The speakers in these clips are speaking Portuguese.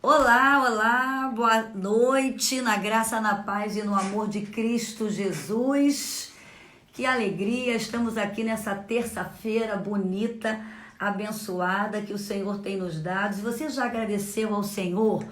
Olá, olá, boa noite, na graça, na paz e no amor de Cristo Jesus. Que alegria, estamos aqui nessa terça-feira bonita, abençoada que o Senhor tem nos dado. Você já agradeceu ao Senhor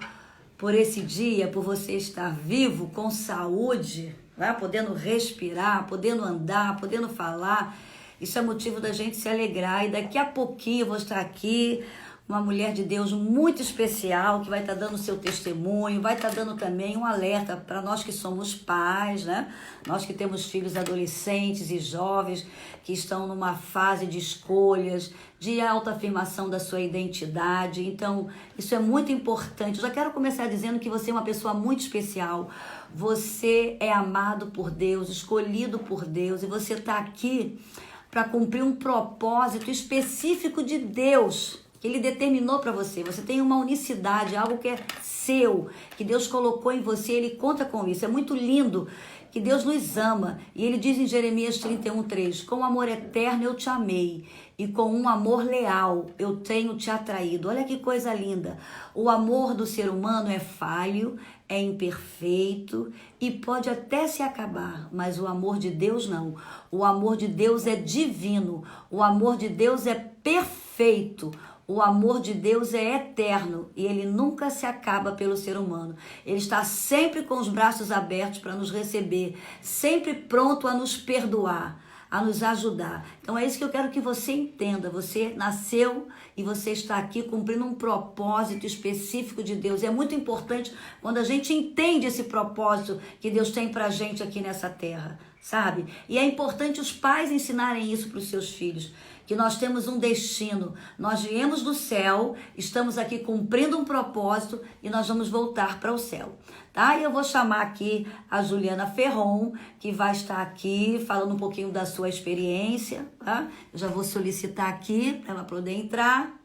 por esse dia, por você estar vivo, com saúde, né? Podendo respirar, podendo andar, podendo falar? Isso é motivo da gente se alegrar. E daqui a pouquinho eu vou estar aqui, uma mulher de Deus muito especial, que vai estar dando o seu testemunho, vai estar dando também um alerta para nós que somos pais, né? Nós que temos filhos adolescentes e jovens que estão numa fase de escolhas, de autoafirmação da sua identidade. Então, isso é muito importante. Eu já quero começar dizendo que você é uma pessoa muito especial. Você é amado por Deus, escolhido por Deus, e você está aqui para cumprir um propósito específico de Deus, que Ele determinou para você. Você tem uma unicidade, algo que é seu, que Deus colocou em você, Ele conta com isso. É muito lindo que Deus nos ama. E Ele diz em Jeremias 31:3, com amor eterno eu te amei, e com um amor leal eu tenho te atraído. Olha que coisa linda. O amor do ser humano é falho, é imperfeito e pode até se acabar, mas o amor de Deus não. O amor de Deus é divino, o amor de Deus é perfeito, o amor de Deus é eterno e ele nunca se acaba pelo ser humano. Ele está sempre com os braços abertos para nos receber, sempre pronto a nos perdoar, a nos ajudar. Então é isso que eu quero que você entenda. Você nasceu e você está aqui cumprindo um propósito específico de Deus. É muito importante quando a gente entende esse propósito que Deus tem pra gente aqui nessa terra, sabe? E é importante os pais ensinarem isso para os seus filhos, que nós temos um destino, nós viemos do céu, estamos aqui cumprindo um propósito e nós vamos voltar para o céu, tá? E eu vou chamar aqui a Juliana Ferron, que vai estar aqui falando um pouquinho da sua experiência, tá? Eu já vou solicitar aqui para ela poder entrar.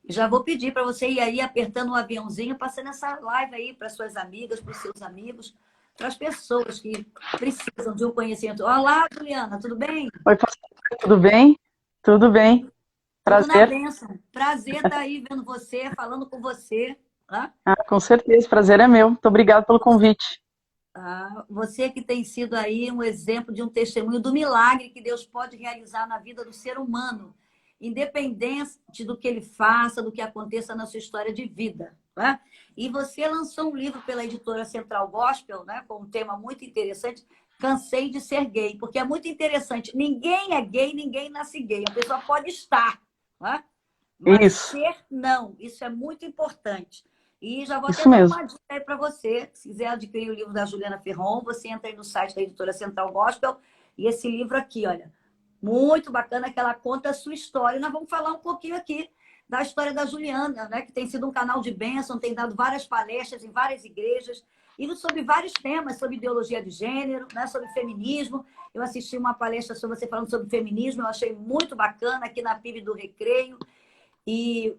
Já vou pedir para você ir aí apertando um aviãozinho, passando essa live aí para suas amigas, para os seus amigos, para as pessoas que precisam de um conhecimento. Olá, Juliana, tudo bem? Oi, pastor, tudo bem? Tudo bem, Tudo na prazer. bênção. Prazer estar aí vendo você, falando com você. Tá? Com certeza, prazer é meu. Muito obrigado pelo convite. Você que tem sido aí um exemplo de um testemunho do milagre que Deus pode realizar na vida do ser humano, independente do que ele faça, do que aconteça na sua história de vida. Tá? E você lançou um livro pela editora Central Gospel, né, com um tema muito interessante, Cansei de Ser Gay, porque é muito interessante. Ninguém é gay, ninguém nasce gay. A pessoa pode estar, tá? Mas Isso, ser não. Isso é muito importante. E já vou até isso dar mesmo. uma dica aí para você. Se quiser adquirir o livro da Juliana Ferron, você entra aí no site da editora Central Gospel. E esse livro aqui, olha, muito bacana, que ela conta a sua história. E nós vamos falar um pouquinho aqui da história da Juliana, né, que tem sido um canal de bênção, tem dado várias palestras em várias igrejas, e sobre vários temas, sobre ideologia de gênero, né, sobre feminismo. Eu assisti uma palestra sobre você falando sobre feminismo, eu achei muito bacana, aqui na PIB do Recreio. E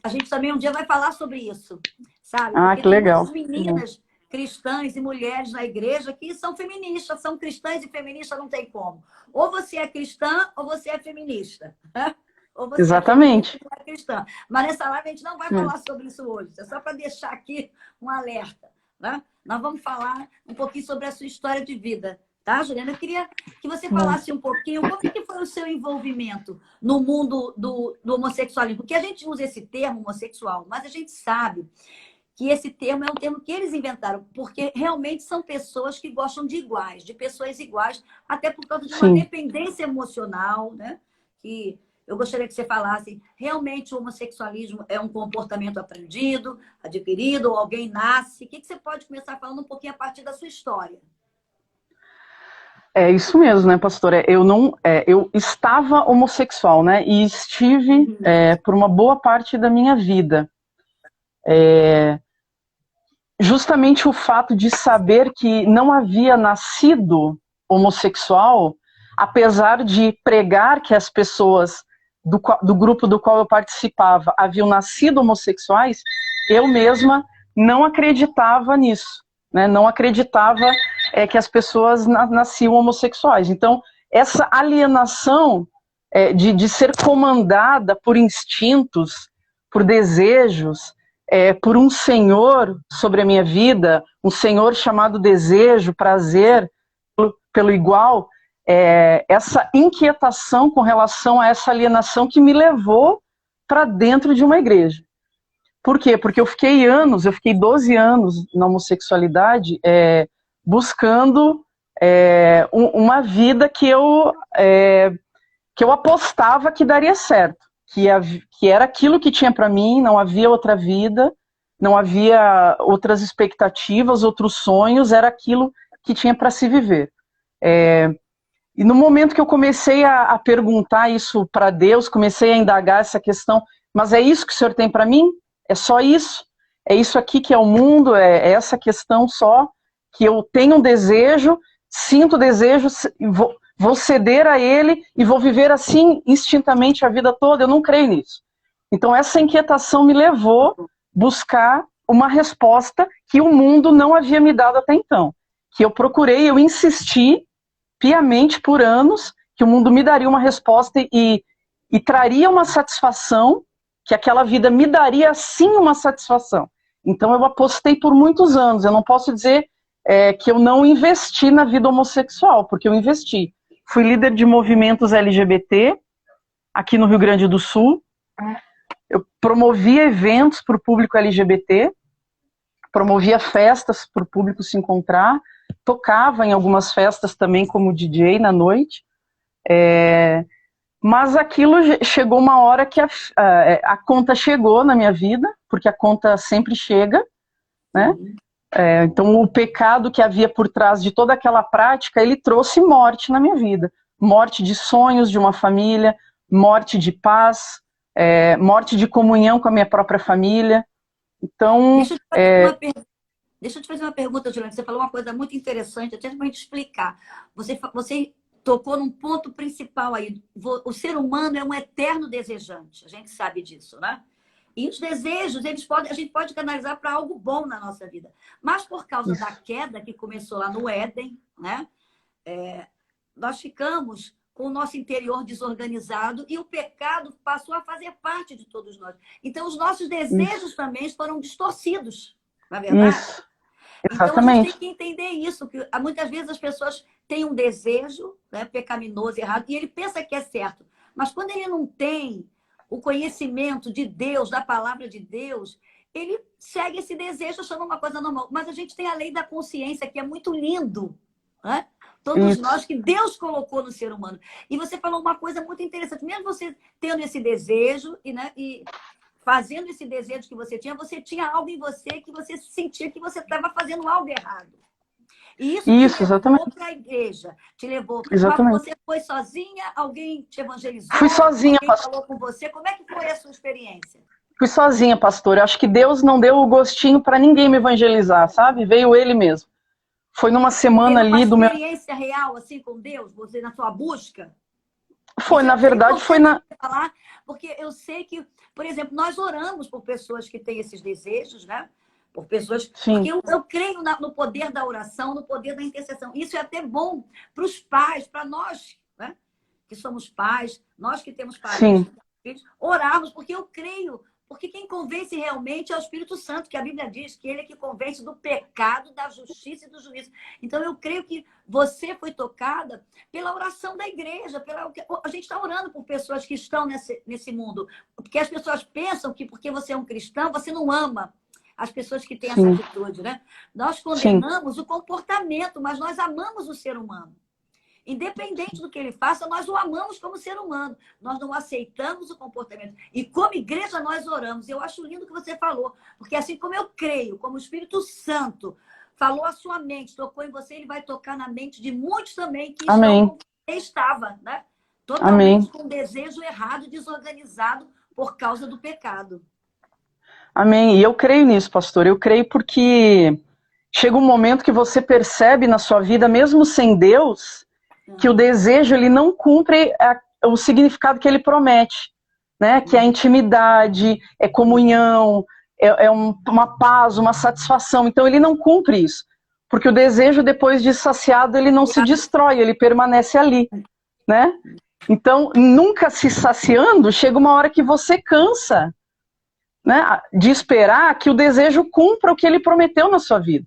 a gente também um dia vai falar sobre isso, sabe? Porque Que tem legal. muitas Que bom. meninas cristãs e mulheres na igreja que são feministas, são cristãs e feministas, não tem como. Ou você é cristã ou você é feminista. Né? Ou você é feminista Exatamente. ou não é cristã. Mas nessa live a gente não vai É. falar sobre isso hoje. É só para deixar aqui um alerta. Né? Nós vamos falar um pouquinho sobre a sua história de vida. Tá, Juliana? Eu queria que você falasse um pouquinho como é que foi o seu envolvimento no mundo do homossexualismo. Porque a gente usa esse termo homossexual, mas a gente sabe que esse termo é um termo que eles inventaram, porque realmente são pessoas que gostam de iguais, de pessoas iguais, até por causa de uma Sim. dependência emocional, né? Que eu gostaria que você falasse, realmente o homossexualismo é um comportamento aprendido, adquirido, ou alguém nasce? O que você pode começar falando um pouquinho a partir da sua história? É isso mesmo, né, pastora? Eu não, eu estava homossexual, né? E estive por uma boa parte da minha vida. Justamente o fato de saber que não havia nascido homossexual, apesar de pregar que as pessoas do grupo do qual eu participava haviam nascido homossexuais, eu mesma não acreditava nisso, né? Não acreditava que as pessoas nasciam homossexuais. Então, essa alienação de ser comandada por instintos, por desejos, por um senhor sobre a minha vida, um senhor chamado desejo, prazer, pelo igual, essa inquietação com relação a essa alienação que me levou para dentro de uma igreja. Por quê? Porque eu fiquei 12 anos na homossexualidade, buscando uma vida que eu apostava que daria certo, que era aquilo que tinha para mim, não havia outra vida, não havia outras expectativas, outros sonhos, era aquilo que tinha para se viver. E no momento que eu comecei a perguntar isso para Deus, comecei a indagar essa questão, mas é isso que o Senhor tem para mim? É só isso? É isso aqui que é o mundo? É essa questão só? Que eu tenho um desejo, sinto o desejo, vou ceder a ele e vou viver assim instintamente a vida toda? Eu não creio nisso. Então essa inquietação me levou a buscar uma resposta que o mundo não havia me dado até então. Que eu procurei, eu insisti piamente por anos que o mundo me daria uma resposta e traria uma satisfação, que aquela vida me daria sim uma satisfação. Então eu apostei por muitos anos. Eu não posso dizer que eu não investi na vida homossexual, porque eu investi. Fui líder de movimentos LGBT aqui no Rio Grande do Sul. Eu promovia eventos para o público LGBT, promovia festas para o público se encontrar, tocava em algumas festas também como DJ na noite. Mas aquilo chegou uma hora que a conta chegou na minha vida, porque a conta sempre chega, né? Então o pecado que havia por trás de toda aquela prática, ele trouxe morte na minha vida. Morte de sonhos de uma família, morte de paz, morte de comunhão com a minha própria família. Então... Deixa eu te fazer uma pergunta, Juliana. Você falou uma coisa muito interessante, até para a gente explicar. Você tocou num ponto principal aí. O ser humano é um eterno desejante. A gente sabe disso, né? E os desejos, a gente pode canalizar para algo bom na nossa vida. Mas por causa da queda que começou lá no Éden, né? Nós ficamos com o nosso interior desorganizado e o pecado passou a fazer parte de todos nós. Então, os nossos desejos também foram distorcidos, na verdade. Isso. Então, a gente tem que entender isso, que muitas vezes as pessoas têm um desejo, né, pecaminoso, errado, e ele pensa que é certo. Mas quando ele não tem o conhecimento de Deus, da palavra de Deus, ele segue esse desejo achando uma coisa normal. Mas a gente tem a lei da consciência, que é muito lindo, né? Todos nós que Deus colocou no ser humano. E você falou uma coisa muito interessante. Mesmo você tendo esse desejo e fazendo esse desejo que você tinha algo em você que você sentia que você estava fazendo algo errado. E isso te levou para a igreja. Te levou. Exatamente. Mas você foi sozinha? Alguém te evangelizou? Fui sozinha, alguém falou com você? Como é que foi a sua experiência? Fui sozinha, pastor. Eu acho que Deus não deu o gostinho para ninguém me evangelizar, sabe? Veio Ele mesmo. Foi numa semana ali do meu... Uma experiência real, assim, com Deus? Você na sua busca? Foi, na verdade, foi na... Porque eu sei que, por exemplo, nós oramos por pessoas que têm esses desejos, né? Por pessoas... Sim. Porque eu creio no poder da oração, no poder da intercessão. Isso é até bom para os pais, para nós, né? Que somos pais, nós que temos parentes, filhos, orarmos, porque eu creio. Porque quem convence realmente é o Espírito Santo, que a Bíblia diz que ele é que convence do pecado, da justiça e do juízo. Então, eu creio que você foi tocada pela oração da igreja. A gente está orando por pessoas que estão nesse mundo. Porque as pessoas pensam que porque você é um cristão, você não ama as pessoas que têm essa atitude, né? Nós condenamos o comportamento, mas nós amamos o ser humano. Independente do que ele faça, nós o amamos como ser humano. Nós não aceitamos o comportamento. E como igreja, nós oramos. Eu acho lindo o que você falou. Porque assim como eu creio, como o Espírito Santo falou a sua mente, tocou em você, ele vai tocar na mente de muitos também que estava, né? Totalmente com um desejo errado, desorganizado por causa do pecado. Amém. E eu creio nisso, pastor. Eu creio porque chega um momento que você percebe na sua vida, mesmo sem Deus, que o desejo ele não cumpre o significado que ele promete, né? Que é intimidade, é comunhão, uma paz, uma satisfação. Então ele não cumpre isso, porque o desejo depois de saciado ele não se destrói, ele permanece ali. né? Então, nunca se saciando, chega uma hora que você cansa, né, de esperar que o desejo cumpra o que ele prometeu na sua vida,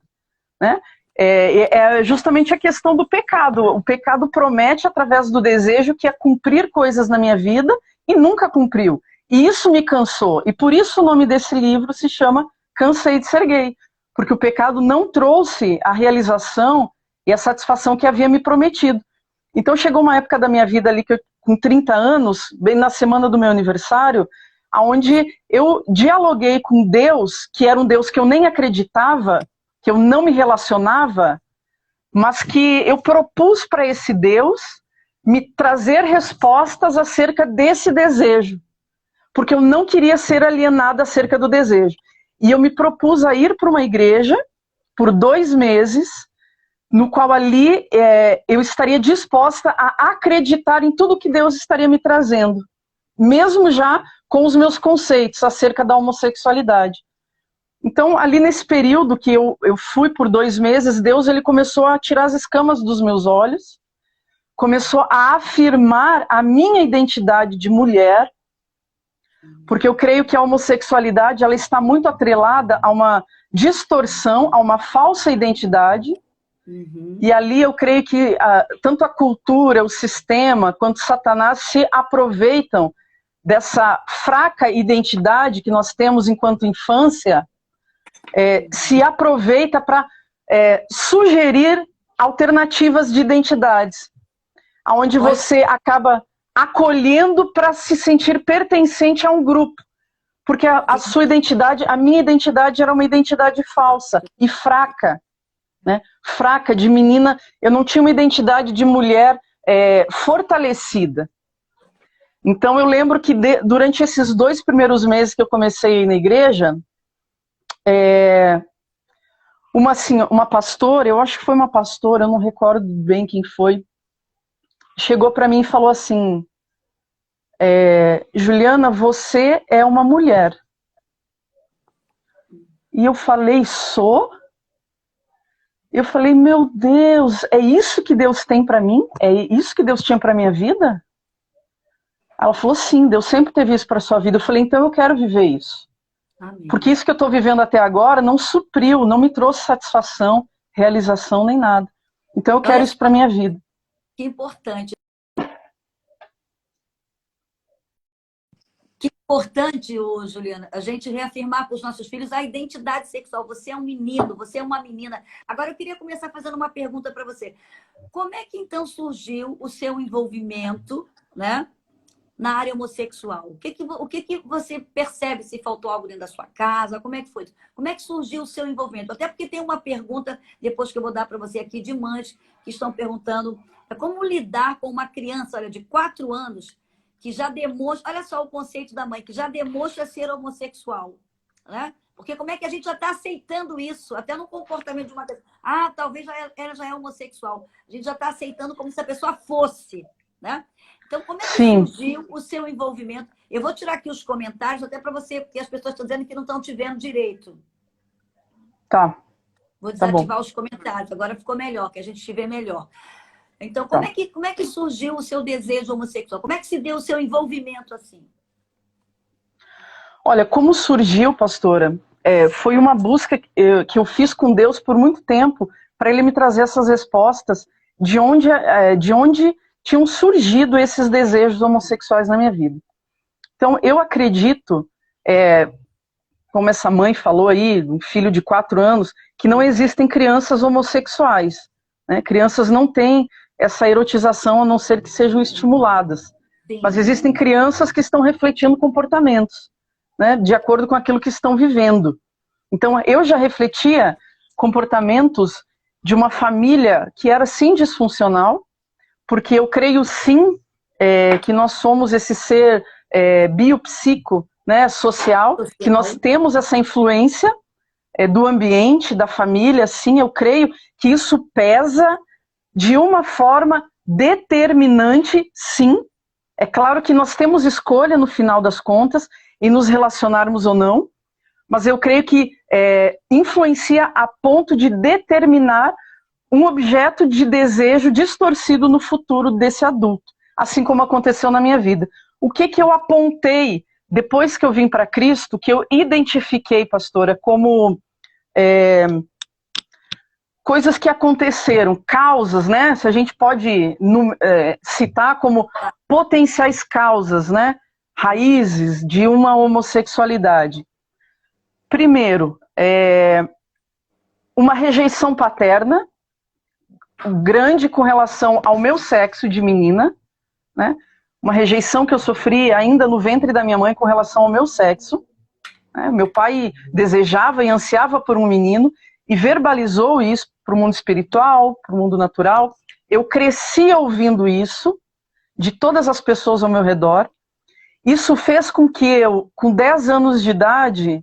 né? É justamente a questão do pecado. O pecado promete, através do desejo, que é cumprir coisas na minha vida e nunca cumpriu. E isso me cansou. E por isso o nome desse livro se chama Cansei de Ser Gay. Porque o pecado não trouxe a realização e a satisfação que havia me prometido. Então chegou uma época da minha vida ali, que eu, com 30 anos, bem na semana do meu aniversário, onde eu dialoguei com Deus, que era um Deus que eu nem acreditava, que eu não me relacionava, mas que eu propus para esse Deus me trazer respostas acerca desse desejo, porque eu não queria ser alienada acerca do desejo. E eu me propus a ir para uma igreja por 2 meses, no qual ali eu estaria disposta a acreditar em tudo que Deus estaria me trazendo, mesmo já com os meus conceitos acerca da homossexualidade. Então, ali nesse período que eu fui por 2 meses, Deus ele começou a tirar as escamas dos meus olhos, começou a afirmar a minha identidade de mulher, porque eu creio que a homossexualidade ela está muito atrelada a uma distorção, a uma falsa identidade. E ali eu creio que tanto a cultura, o sistema, quanto Satanás se aproveitam dessa fraca identidade que nós temos enquanto infância, se aproveita para sugerir alternativas de identidades, onde você acaba acolhendo para se sentir pertencente a um grupo, porque a sua identidade, a minha identidade era uma identidade falsa e fraca, né? Fraca, de menina, eu não tinha uma identidade de mulher fortalecida. Então eu lembro que durante esses 2 primeiros meses que eu comecei a ir na igreja, uma pastora, eu acho que foi uma pastora, eu não recordo bem quem foi, chegou para mim e falou assim, Juliana, você é uma mulher. E eu falei, sou? Eu falei, meu Deus, é isso que Deus tem para mim? É isso que Deus tinha para minha vida? Ela falou, sim, Deus sempre teve isso para sua vida. Eu falei, então eu quero viver isso. Amém. Porque isso que eu estou vivendo até agora não supriu, não me trouxe satisfação, realização, nem nada. Então eu quero isso para minha vida. Que importante. Que importante, Juliana, a gente reafirmar para os nossos filhos a identidade sexual. Você é um menino, você é uma menina. Agora eu queria começar fazendo uma pergunta para você. Como é que então surgiu o seu envolvimento, né, na área homossexual? O que você percebe, se faltou algo dentro da sua casa? Como é que foi? Como é que surgiu o seu envolvimento? Até porque tem uma pergunta, depois que eu vou dar para você aqui, de mães que estão perguntando como lidar com uma criança, olha, de 4 anos, que já demonstra, olha só o conceito da mãe, que já demonstra ser homossexual, né? Porque como é que a gente já está aceitando isso, até no comportamento de uma pessoa? Ah, talvez ela já é homossexual. A gente já está aceitando como se a pessoa fosse, né? Então, como é que surgiu o seu envolvimento? Eu vou tirar aqui os comentários, até para você, porque as pessoas estão dizendo que não estão te vendo direito. Tá. Vou desativar os comentários, agora ficou melhor, que a gente te vê melhor. Então, como é que surgiu o seu desejo homossexual? Como é que se deu o seu envolvimento assim? Olha, como surgiu, pastora, foi uma busca que eu fiz com Deus por muito tempo, para Ele me trazer essas respostas de onde tinham surgido esses desejos homossexuais na minha vida. Então, eu acredito, como essa mãe falou aí, um filho de 4 anos, que não existem crianças homossexuais, né? Crianças não têm essa erotização, a não ser que sejam estimuladas. Sim. Mas existem crianças que estão refletindo comportamentos, né, de acordo com aquilo que estão vivendo. Então, eu já refletia comportamentos de uma família que era, sim, disfuncional, porque eu creio, sim, que nós somos esse ser biopsico, né, social, que nós temos essa influência do ambiente, da família, sim, eu creio que isso pesa de uma forma determinante, sim. É claro que nós temos escolha no final das contas em nos relacionarmos ou não, mas eu creio que influencia a ponto de determinar um objeto de desejo distorcido no futuro desse adulto. assim como aconteceu na minha vida. O que eu apontei depois que eu vim para Cristo, que eu identifiquei, pastora, como coisas que aconteceram, causas, né? Se a gente pode citar como potenciais causas, né? Raízes de uma homossexualidade. Primeiro, uma rejeição paterna grande com relação ao meu sexo de menina, né? Uma rejeição que eu sofri ainda no ventre da minha mãe com relação ao meu sexo. Né? Meu pai desejava e ansiava por um menino e verbalizou isso para o mundo espiritual, para o mundo natural. Eu cresci ouvindo isso de todas as pessoas ao meu redor. Isso fez com que eu, com 10 anos de idade,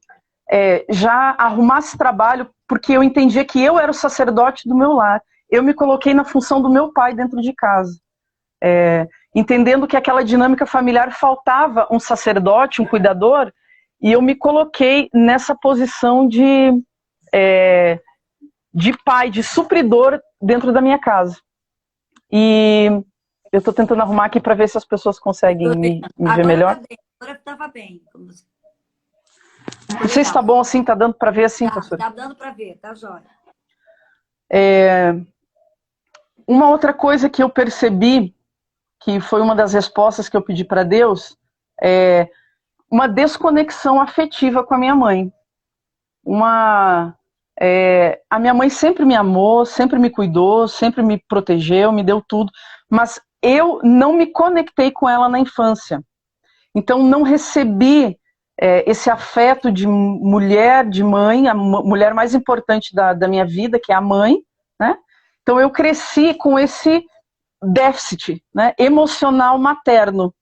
já arrumasse trabalho, porque eu entendia que eu era o sacerdote do meu lar. Eu me coloquei na função do meu pai dentro de casa. Entendendo que aquela dinâmica familiar faltava um sacerdote, um cuidador, e eu me coloquei nessa posição de pai, de supridor dentro da minha casa. E eu estou tentando arrumar aqui para ver se as pessoas conseguem me ver melhor. Tá bem. Agora estava bem. Não sei se está bom assim, está dando para ver assim, pastor? Está dando para ver, tá jóia. Uma outra coisa que eu percebi, que foi uma das respostas que eu pedi para Deus, é uma desconexão afetiva com a minha mãe. A minha mãe sempre me amou, sempre me cuidou, sempre me protegeu, me deu tudo, mas eu não me conectei com ela na infância. Então não recebi esse afeto de mulher, de mãe, a mulher mais importante da minha vida, que é a mãe, né? Então eu cresci com esse déficit, né, emocional materno,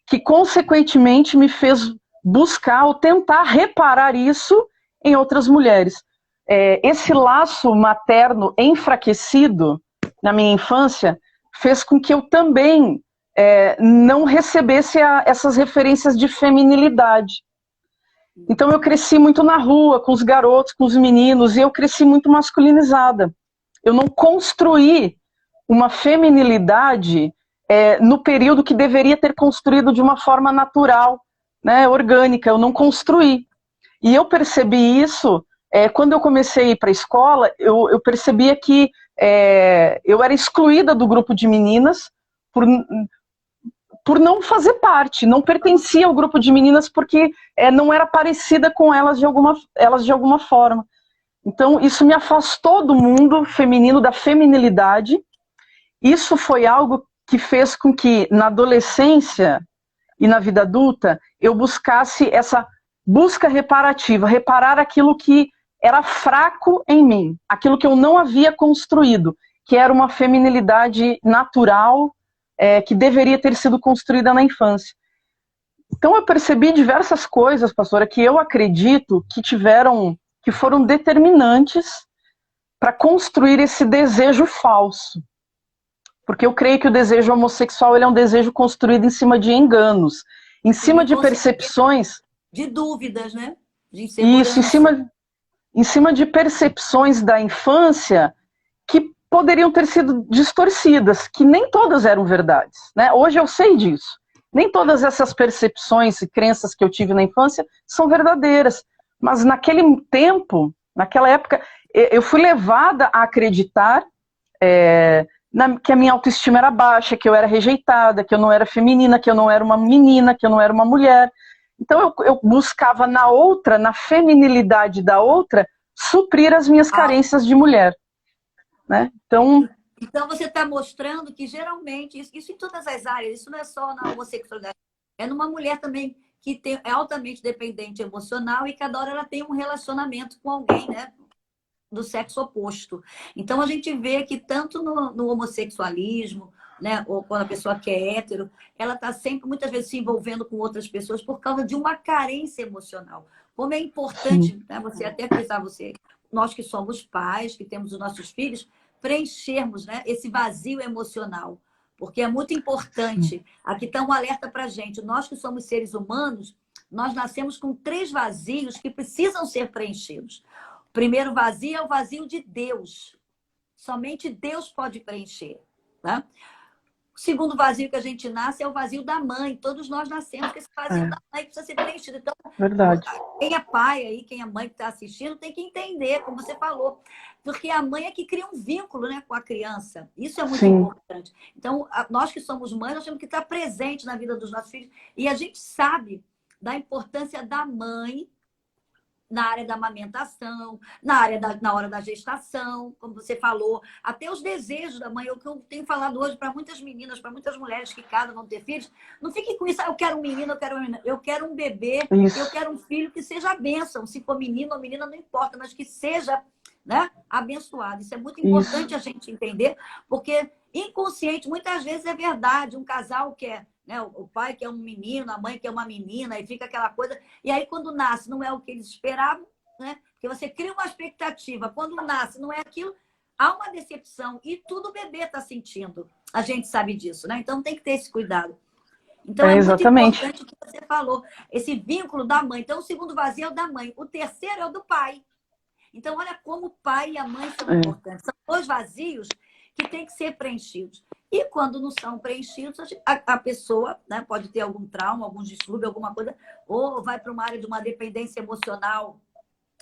que consequentemente me fez buscar ou tentar reparar isso em outras mulheres. Esse laço materno enfraquecido na minha infância fez com que eu também não recebesse essas referências de feminilidade. Então eu cresci muito na rua, com os garotos, com os meninos, e eu cresci muito masculinizada. Eu não construí uma feminilidade no período que deveria ter construído de uma forma natural, né, orgânica. Eu não construí. E eu percebi isso quando eu comecei a ir para a escola. Eu percebia que eu era excluída do grupo de meninas por não fazer parte, não pertencia ao grupo de meninas porque não era parecida com elas de alguma forma. Então isso me afastou do mundo feminino, da feminilidade. Isso foi algo que fez com que na adolescência e na vida adulta eu buscasse essa busca reparativa, reparar aquilo que era fraco em mim, aquilo que eu não havia construído, que era uma feminilidade natural, que deveria ter sido construída na infância. Então eu percebi diversas coisas, pastora, que eu acredito que foram determinantes para construir esse desejo falso. Porque eu creio que o desejo homossexual ele é um desejo construído em cima de enganos, em cima de percepções... De dúvidas, né? De insegurança. Isso, em cima de percepções da infância que poderiam ter sido distorcidas, que nem todas eram verdades, né? Hoje eu sei disso. Nem todas essas percepções e crenças que eu tive na infância são verdadeiras. Mas naquele tempo, naquela época, eu fui levada a acreditar que a minha autoestima era baixa, que eu era rejeitada, que eu não era feminina, que eu não era uma menina, que eu não era uma mulher. Então eu buscava na outra, na feminilidade da outra, suprir as minhas carências de mulher. Né? Então você está mostrando que geralmente, isso em todas as áreas, isso não é só na homossexualidade, é numa mulher também que é altamente dependente emocional e cada hora ela tem um relacionamento com alguém, né? Do sexo oposto. Então a gente vê que tanto no homossexualismo, né, ou quando a pessoa que é hétero, ela está sempre, muitas vezes, se envolvendo com outras pessoas por causa de uma carência emocional. Como é importante, né, você até frisar, nós que somos pais, que temos os nossos filhos, preenchermos, né, esse vazio emocional. Porque é muito importante. Aqui está um alerta para a gente. Nós que somos seres humanos, nós nascemos com 3 vazios que precisam ser preenchidos. O primeiro vazio é o vazio de Deus. Somente Deus pode preencher. Tá? O segundo vazio que a gente nasce é o vazio da mãe. Todos nós nascemos com esse vazio da mãe que precisa ser preenchido. Então, verdade. quem é pai aí, quem é mãe que está assistindo, tem que entender, como você falou. Porque a mãe é que cria um vínculo, né, com a criança. Isso é muito importante. Então, nós que somos mães, nós temos que estar presentes na vida dos nossos filhos. E a gente sabe da importância da mãe na área da amamentação, na hora da gestação, como você falou, até os desejos da mãe. O que eu tenho falado hoje para muitas meninas, para muitas mulheres que casam, vão ter filhos, não fiquem com isso, eu quero um menino, eu quero uma menina. Eu quero um bebê, eu quero um filho que seja a bênção. Se for menino ou menina, não importa, mas que seja, né, abençoado. Isso é muito importante a gente entender, porque inconsciente, muitas vezes é verdade, um casal quer, né, o pai quer um menino, a mãe quer uma menina, e fica aquela coisa. E aí, quando nasce, não é o que eles esperavam, né? Porque você cria uma expectativa. Quando nasce, não é aquilo, há uma decepção. E tudo o bebê está sentindo. A gente sabe disso, né? Então, tem que ter esse cuidado. Então, é muito importante o que você falou, esse vínculo da mãe. Então, o segundo vazio é o da mãe. O terceiro é o do pai. Então, olha como o pai e a mãe são importantes. São dois vazios que têm que ser preenchidos. E quando não são preenchidos, a pessoa, né, pode ter algum trauma, algum distúrbio, alguma coisa, ou vai para uma área de uma dependência emocional,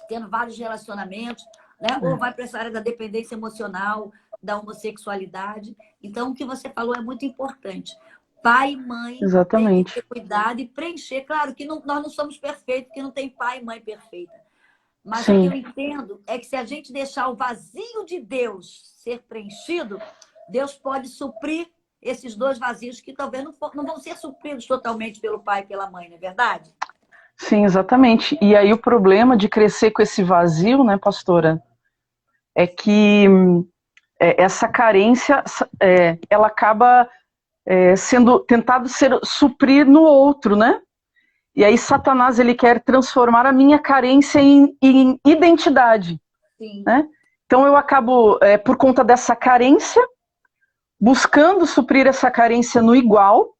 tendo vários relacionamentos, né, ou vai para essa área da dependência emocional, da homossexualidade. Então, o que você falou é muito importante. Pai e mãe têm que ter cuidado e preencher. Claro que nós não somos perfeitos, porque não tem pai e mãe perfeita. Mas o que eu entendo é que se a gente deixar o vazio de Deus ser preenchido, Deus pode suprir esses dois vazios que talvez não vão ser supridos totalmente pelo pai e pela mãe, não é verdade? Sim, exatamente. E aí o problema de crescer com esse vazio, né, pastora, é que essa carência, ela acaba sendo tentado suprir no outro, né? E aí Satanás, ele quer transformar a minha carência em identidade. Sim. Né? Então eu acabo, por conta dessa carência, buscando suprir essa carência no igual,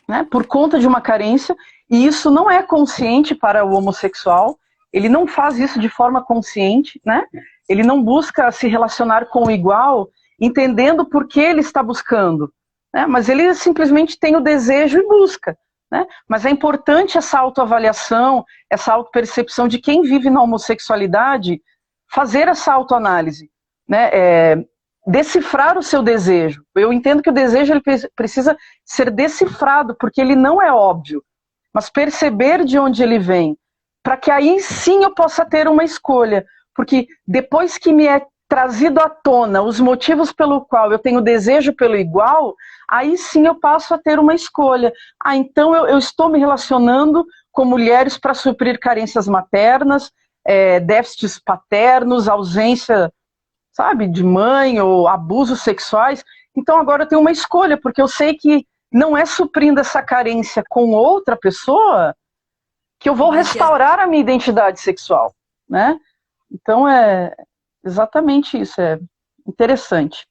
né? Por conta de uma carência, e isso não é consciente para o homossexual, ele não faz isso de forma consciente, né? Ele não busca se relacionar com o igual, entendendo por que ele está buscando, né? Mas ele simplesmente tem o desejo e busca. Né? Mas é importante essa autoavaliação, essa autopercepção de quem vive na homossexualidade, fazer essa autoanálise, né? Decifrar o seu desejo. Eu entendo que o desejo ele precisa ser decifrado, porque ele não é óbvio, mas perceber de onde ele vem, para que aí sim eu possa ter uma escolha, porque depois que me é trazido à tona os motivos pelo qual eu tenho desejo pelo igual, aí sim eu passo a ter uma escolha. Então eu estou me relacionando com mulheres para suprir carências maternas, déficits paternos, ausência, sabe, de mãe ou abusos sexuais. Então agora eu tenho uma escolha, porque eu sei que não é suprindo essa carência com outra pessoa que eu vou restaurar a minha identidade sexual, né? Então é exatamente isso, é interessante.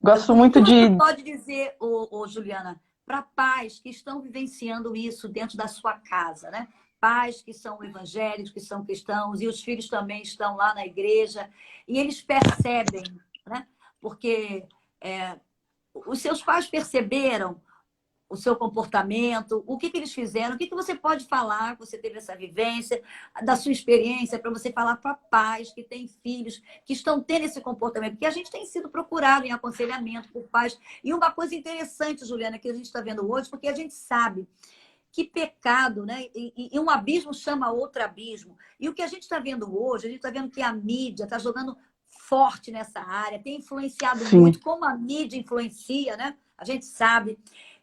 Gosto muito de... Você pode dizer, Juliana, para pais que estão vivenciando isso dentro da sua casa, né? Pais que são evangélicos, que são cristãos, e os filhos também estão lá na igreja, e eles percebem, né? Porque os seus pais perceberam o seu comportamento, o que eles fizeram, o que você pode falar, você teve essa vivência, da sua experiência, para você falar para pais que têm filhos, que estão tendo esse comportamento, porque a gente tem sido procurado em aconselhamento por pais. E uma coisa interessante, Juliana, que a gente está vendo hoje, porque a gente sabe que pecado, né? E um abismo chama outro abismo. E o que a gente está vendo hoje, a gente está vendo que a mídia está jogando forte nessa área, tem influenciado muito, como a mídia influencia, né? A gente sabe.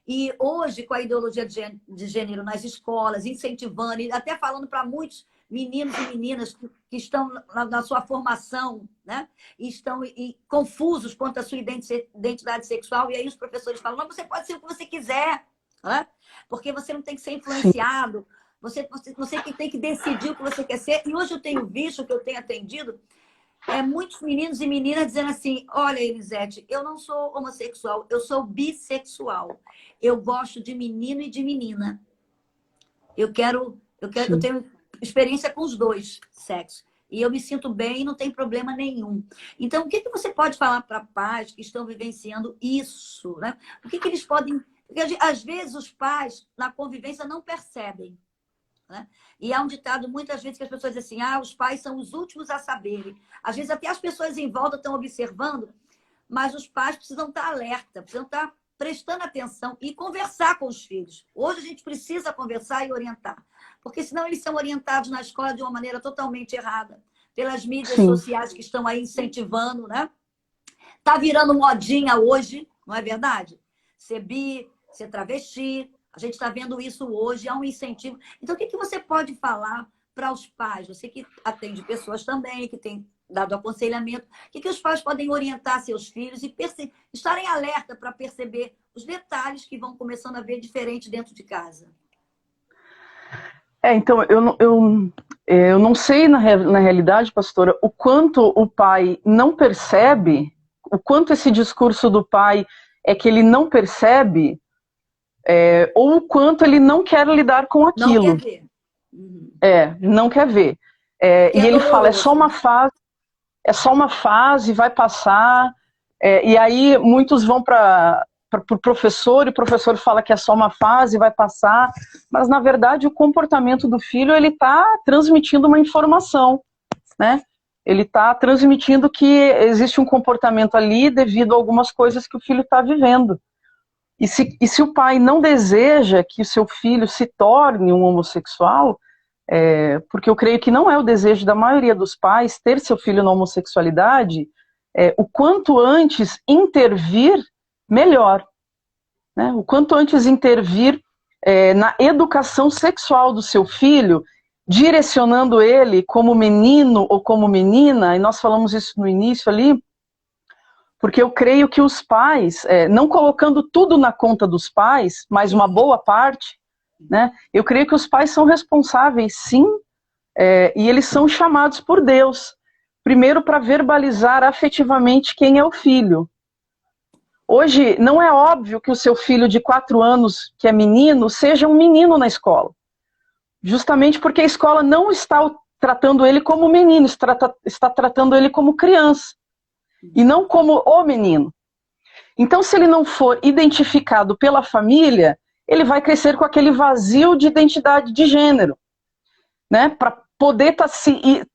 E hoje, com a ideologia de gênero nas escolas, incentivando, e até falando para muitos meninos e meninas que estão na sua formação, né? E estão confusos quanto à sua identidade sexual, e aí os professores falam, mas você pode ser o que você quiser, né? Porque você não tem que ser influenciado, você que tem que decidir o que você quer ser. E hoje eu tenho visto, que eu tenho atendido, muitos meninos e meninas dizendo assim, olha, Elisete, eu não sou homossexual, eu sou bissexual. Eu gosto de menino e de menina. Eu tenho experiência com os dois sexos. e eu me sinto bem e não tem problema nenhum. Então, o que você pode falar para pais que estão vivenciando isso, né? O que eles podem... Porque, às vezes, os pais, na convivência, não percebem, né? E há um ditado, muitas vezes, que as pessoas dizem assim, os pais são os últimos a saberem. Às vezes, até as pessoas em volta estão observando, mas os pais precisam estar alerta, precisam estar prestando atenção e conversar com os filhos. Hoje a gente precisa conversar e orientar, porque senão eles são orientados na escola de uma maneira totalmente errada, pelas mídias Sim. sociais que estão aí incentivando, né? Tá virando modinha hoje, não é verdade? Ser bi, ser travesti, a gente está vendo isso hoje, há um incentivo. Então, o que você pode falar para os pais? Você que atende pessoas também, que tem dado aconselhamento, o que os pais podem orientar seus filhos e estarem alerta para perceber os detalhes que vão começando a ver diferente dentro de casa? Então, eu não sei na realidade, pastora, o quanto o pai não percebe, o quanto esse discurso do pai é que ele não percebe, ou o quanto ele não quer lidar com aquilo. Não quer ver. Uhum. Não quer ver. E ele fala, é só uma fase, vai passar. E aí muitos vão para o professor, e o professor fala que é só uma fase, vai passar. Mas, na verdade, o comportamento do filho, ele está transmitindo uma informação, né? Ele está transmitindo que existe um comportamento ali devido a algumas coisas que o filho está vivendo. E se o pai não deseja que o seu filho se torne um homossexual, porque eu creio que não é o desejo da maioria dos pais ter seu filho na homossexualidade, o quanto antes intervir, melhor. Né? O quanto antes intervir na educação sexual do seu filho, direcionando ele como menino ou como menina, e nós falamos isso no início ali, porque eu creio que os pais, não colocando tudo na conta dos pais, mas uma boa parte, né, eu creio que os pais são responsáveis, sim, e eles são chamados por Deus, primeiro para verbalizar afetivamente quem é o filho. Hoje, não é óbvio que o seu filho de 4 anos, que é menino, seja um menino na escola. Justamente porque a escola não está tratando ele como menino, está tratando ele como criança. E não como o menino. Então, se ele não for identificado pela família, ele vai crescer com aquele vazio de identidade de gênero, né? Para poder estar se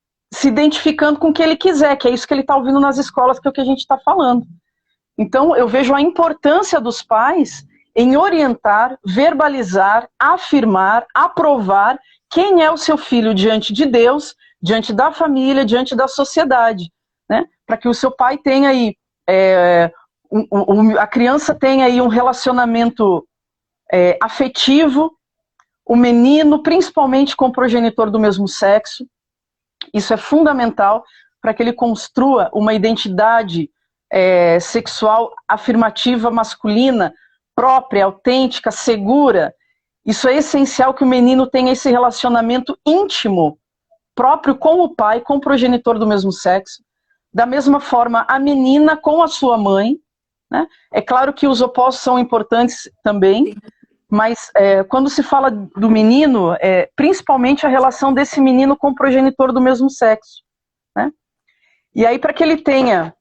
identificando com o que ele quiser, que é isso que ele está ouvindo nas escolas, que é o que a gente está falando. Então, eu vejo a importância dos pais em orientar, verbalizar, afirmar, aprovar quem é o seu filho diante de Deus, diante da família, diante da sociedade. Né? Para que o seu pai tenha aí, a criança tenha aí um relacionamento afetivo, o menino, principalmente com o progenitor do mesmo sexo. Isso é fundamental para que ele construa uma identidade sexual afirmativa masculina, própria, autêntica, segura. Isso é essencial que o menino tenha esse relacionamento íntimo, próprio com o pai, com o progenitor do mesmo sexo. Da mesma forma, a menina com a sua mãe, né? É claro que os opostos são importantes também, mas quando se fala do menino, principalmente a relação desse menino com o progenitor do mesmo sexo. Né? E aí, para que ele tenha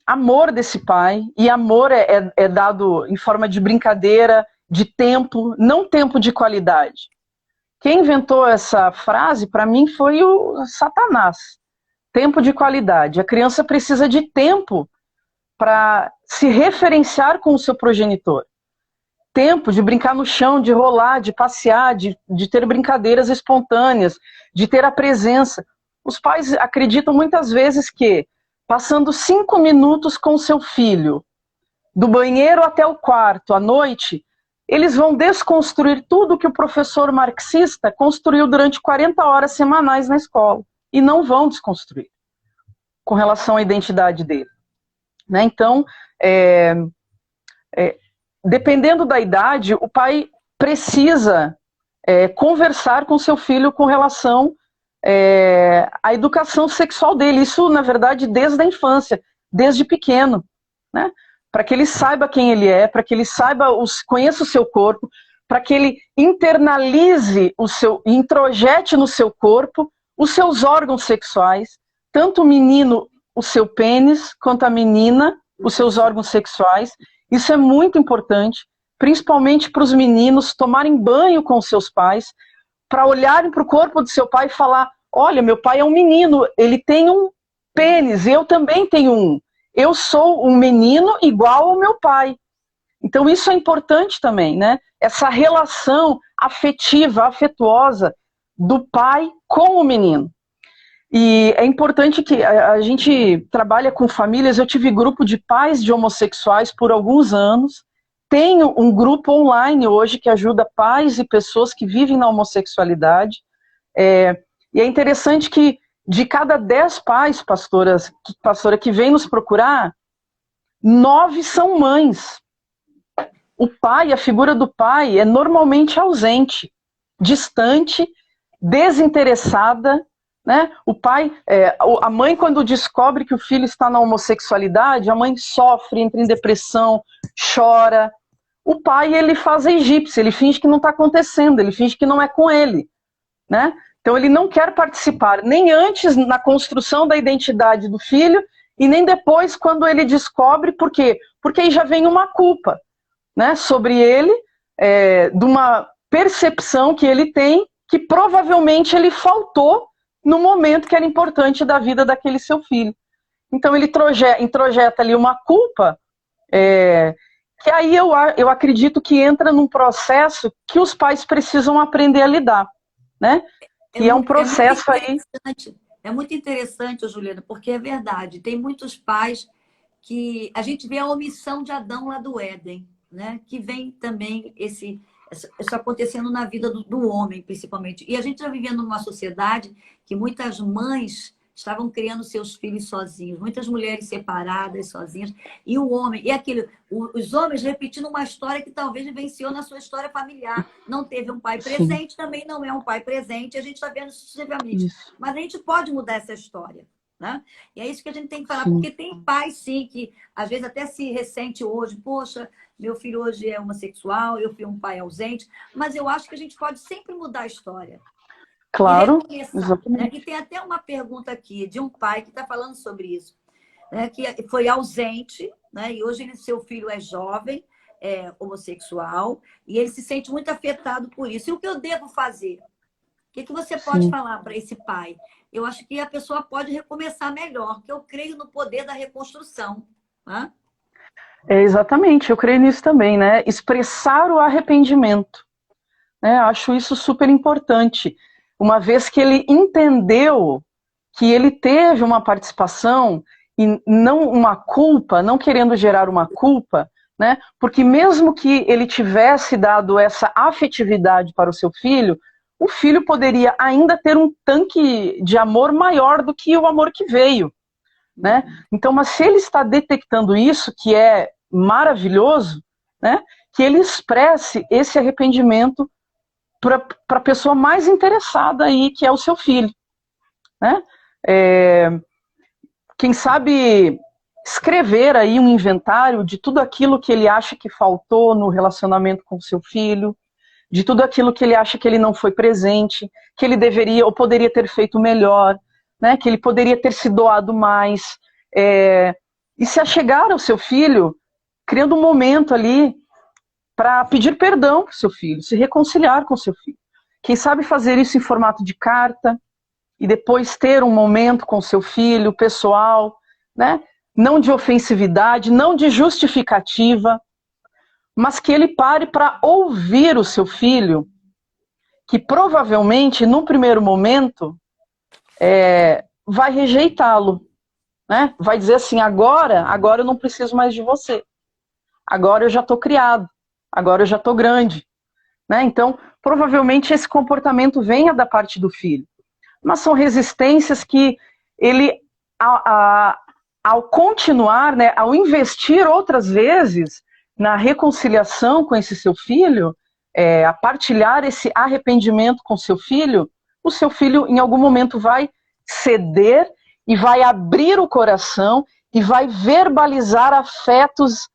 amor desse pai, e amor é dado em forma de brincadeira, de tempo, não tempo de qualidade. Quem inventou essa frase, para mim, foi o Satanás. Tempo de qualidade. A criança precisa de tempo para se referenciar com o seu progenitor. Tempo de brincar no chão, de rolar, de passear, de ter brincadeiras espontâneas, de ter a presença. Os pais acreditam muitas vezes que, passando 5 minutos com o seu filho, do banheiro até o quarto, à noite, eles vão desconstruir tudo que o professor marxista construiu durante 40 horas semanais na escola. E não vão desconstruir com relação à identidade dele. Né? Então, dependendo da idade, o pai precisa conversar com seu filho com relação à educação sexual dele. Isso, na verdade, desde a infância, desde pequeno. Né? Para que ele saiba quem ele é, para que ele conheça o seu corpo, para que ele internalize introjete no seu corpo os seus órgãos sexuais, tanto o menino, o seu pênis, quanto a menina, os seus órgãos sexuais. Isso é muito importante, principalmente para os meninos tomarem banho com os seus pais, para olharem para o corpo do seu pai e falar: olha, meu pai é um menino, ele tem um pênis, eu também tenho um. Eu sou um menino igual ao meu pai. Então isso é importante também, né? Essa relação afetiva, afetuosa do pai com o menino. E é importante que a gente trabalha com famílias. Eu tive grupo de pais de homossexuais por alguns anos. Tenho um grupo online hoje que ajuda pais e pessoas que vivem na homossexualidade. E é interessante que de cada 10 pais, pastora, que vem nos procurar, 9 são mães. O pai, a figura do pai é normalmente ausente, distante, desinteressada, né? O pai, a mãe, quando descobre que o filho está na homossexualidade, a mãe sofre, entra em depressão, chora. O pai, ele faz a egípcia, ele finge que não está acontecendo, ele finge que não é com ele, né? Então ele não quer participar, nem antes na construção da identidade do filho, e nem depois quando ele descobre. Por quê? Porque aí já vem uma culpa, né, sobre ele, de uma percepção que ele tem, que provavelmente ele faltou no momento que era importante da vida daquele seu filho. Então ele introjeta ali uma culpa, que aí eu acredito que entra num processo que os pais precisam aprender a lidar, né? Que é um processo aí. É muito interessante, Juliana, porque é verdade. Tem muitos pais que a gente vê a omissão de Adão lá do Éden, né? Que vem também isso acontecendo na vida do homem, principalmente. E a gente está vivendo numa sociedade que muitas mães estavam criando seus filhos sozinhos, muitas mulheres separadas, sozinhas, e o homem, e aquilo, os homens repetindo uma história que talvez vivenciou na sua história familiar. Não teve um pai presente, sim, também não é um pai presente, a gente está vendo sucessivamente. Isso. Mas a gente pode mudar essa história, né? E é isso que a gente tem que falar, sim, porque tem pais, sim, que às vezes até se ressente hoje: poxa, meu filho hoje é homossexual, eu fui um pai ausente, mas eu acho que a gente pode sempre mudar a história. Claro, né? E tem até uma pergunta aqui de um pai que está falando sobre isso, né? Que foi ausente, né? E hoje seu filho é jovem, homossexual, e ele se sente muito afetado por isso. E o que eu devo fazer? O que você pode, sim, falar para esse pai? Eu acho que a pessoa pode recomeçar melhor, porque eu creio no poder da reconstrução. Né? Exatamente, eu creio nisso também, né? Expressar o arrependimento, né? Acho isso super importante. Uma vez que ele entendeu que ele teve uma participação e não uma culpa, não querendo gerar uma culpa, né? Porque mesmo que ele tivesse dado essa afetividade para o seu filho, o filho poderia ainda ter um tanque de amor maior do que o amor que veio, né? Então, mas se ele está detectando isso, que é maravilhoso, né? Que ele expresse esse arrependimento para a pessoa mais interessada aí, que é o seu filho, né? Quem sabe escrever aí um inventário de tudo aquilo que ele acha que faltou no relacionamento com o seu filho, de tudo aquilo que ele acha que ele não foi presente, que ele deveria ou poderia ter feito melhor, né? Que ele poderia ter se doado mais, e se achegar ao seu filho, criando um momento ali para pedir perdão para o seu filho, se reconciliar com o seu filho. Quem sabe fazer isso em formato de carta e depois ter um momento com o seu filho, pessoal, né? Não de ofensividade, não de justificativa, mas que ele pare para ouvir o seu filho, que provavelmente, no primeiro momento, vai rejeitá-lo, né? Vai dizer assim: agora eu não preciso mais de você. Agora eu já estou criado. Agora eu já estou grande, né? Então, provavelmente esse comportamento venha da parte do filho. Mas são resistências que ele, ao continuar, né, ao investir outras vezes na reconciliação com esse seu filho, a partilhar esse arrependimento com seu filho, o seu filho em algum momento vai ceder e vai abrir o coração e vai verbalizar afetos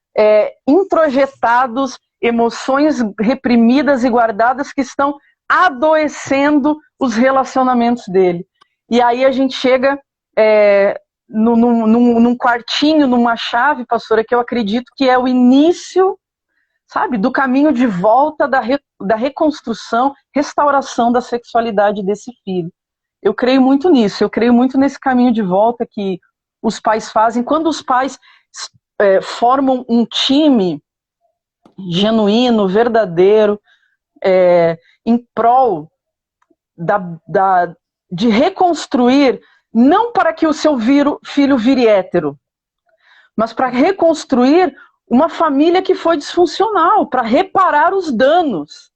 introjetados, emoções reprimidas e guardadas que estão adoecendo os relacionamentos dele. E aí a gente chega num quartinho, numa chave, pastora, que eu acredito que é o início, sabe, do caminho de volta da reconstrução, restauração da sexualidade desse filho. Eu creio muito nisso, eu creio muito nesse caminho de volta que os pais fazem. Quando os pais formam um time genuíno, verdadeiro, em prol de reconstruir, não para que o seu filho vire hétero, mas para reconstruir uma família que foi disfuncional, para reparar os danos,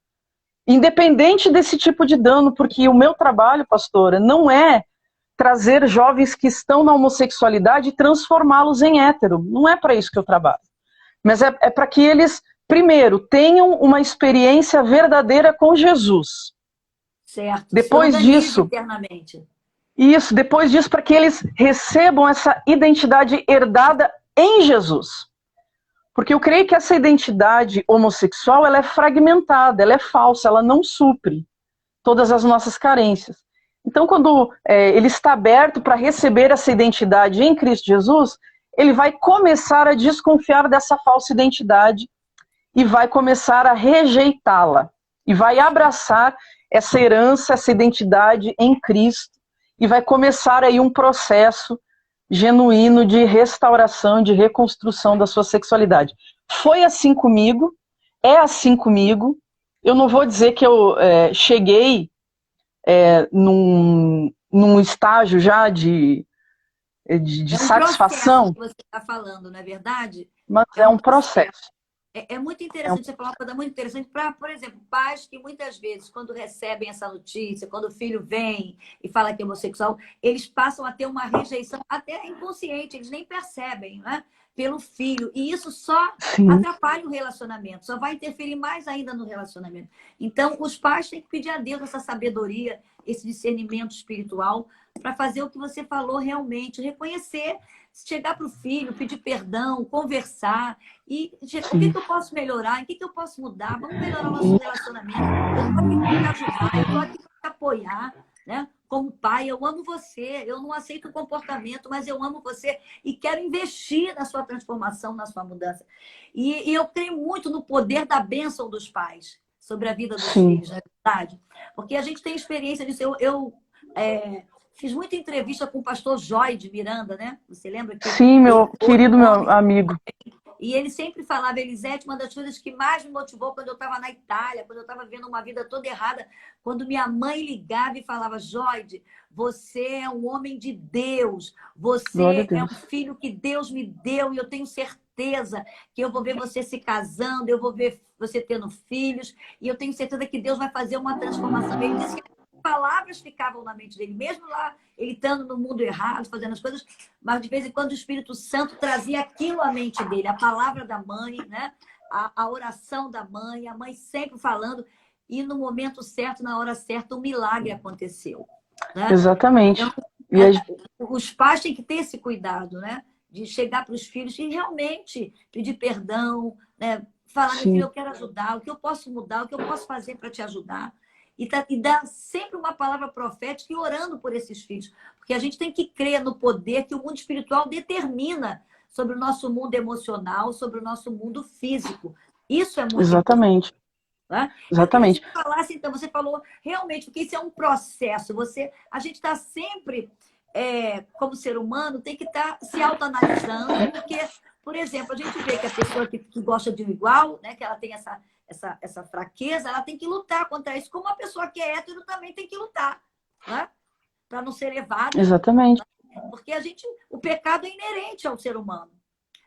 independente desse tipo de dano, porque o meu trabalho, pastora, não é trazer jovens que estão na homossexualidade e transformá-los em hétero. Não é para isso que eu trabalho. Mas é para que eles, primeiro, tenham uma experiência verdadeira com Jesus. Certo. Depois disso, internamente. Isso, depois disso, para que eles recebam essa identidade herdada em Jesus. Porque eu creio que essa identidade homossexual, ela é fragmentada, ela é falsa, ela não supre todas as nossas carências. Então, quando ele está aberto para receber essa identidade em Cristo Jesus, ele vai começar a desconfiar dessa falsa identidade e vai começar a rejeitá-la. E vai abraçar essa herança, essa identidade em Cristo, e vai começar aí um processo genuíno de restauração, de reconstrução da sua sexualidade. Foi assim comigo, é assim comigo. Eu não vou dizer que eu cheguei num estágio já de satisfação. Que você está falando, não é verdade? Mas é um processo. É muito interessante, você falou uma coisa muito interessante para, por exemplo, pais que muitas vezes, quando recebem essa notícia, quando o filho vem e fala que é homossexual, eles passam a ter uma rejeição até inconsciente, eles nem percebem, né? Pelo filho. E isso só atrapalha o relacionamento, só vai interferir mais ainda no relacionamento. Então, os pais têm que pedir a Deus essa sabedoria, esse discernimento espiritual, para fazer o que você falou realmente, reconhecer, chegar para o filho, pedir perdão, conversar, e o que eu posso melhorar, em que eu posso mudar, vamos melhorar o nosso relacionamento. Eu estou aqui para te ajudar, eu estou aqui para te apoiar, né? Como pai, eu amo você, eu não aceito o comportamento, mas eu amo você e quero investir na sua transformação, na sua mudança. E eu creio muito no poder da bênção dos pais sobre a vida dos filhos, na verdade. Porque a gente tem experiência disso. Eu fiz muita entrevista com o pastor Joy de Miranda, né? Você lembra? Sim, meu querido meu amigo. E ele sempre falava, Elisete, uma das coisas que mais me motivou quando eu estava na Itália, quando eu estava vendo uma vida toda errada, quando minha mãe ligava e falava, Joyde, você é um homem de Deus, você é um filho que Deus me deu e eu tenho certeza que eu vou ver você se casando, eu vou ver você tendo filhos e eu tenho certeza que Deus vai fazer uma transformação. Ele disse que palavras ficavam na mente dele, mesmo lá ele estando no mundo errado, fazendo as coisas, mas de vez em quando o Espírito Santo trazia aquilo à mente dele, a palavra da mãe, né? A oração da mãe, a mãe sempre falando, e no momento certo, na hora certa, o milagre aconteceu. Né? Exatamente. Então, os pais têm que ter esse cuidado, né? De chegar para os filhos e realmente pedir perdão, né? Falar, meu filho, eu quero ajudar, o que eu posso mudar, o que eu posso fazer para te ajudar. E dar sempre uma palavra profética e orando por esses filhos. Porque a gente tem que crer no poder que o mundo espiritual determina sobre o nosso mundo emocional, sobre o nosso mundo físico. Isso é muito Exatamente. Né? Exatamente. Eu falasse, então, você falou realmente, porque isso é um processo. A gente está sempre, como ser humano, tem que estar se autoanalisando, porque, por exemplo, a gente vê que a pessoa que gosta de um igual, né, que ela tem essa fraqueza, ela tem que lutar contra isso, como a pessoa que é hétero também tem que lutar, né? Para não ser levada. Exatamente. Porque o pecado é inerente ao ser humano.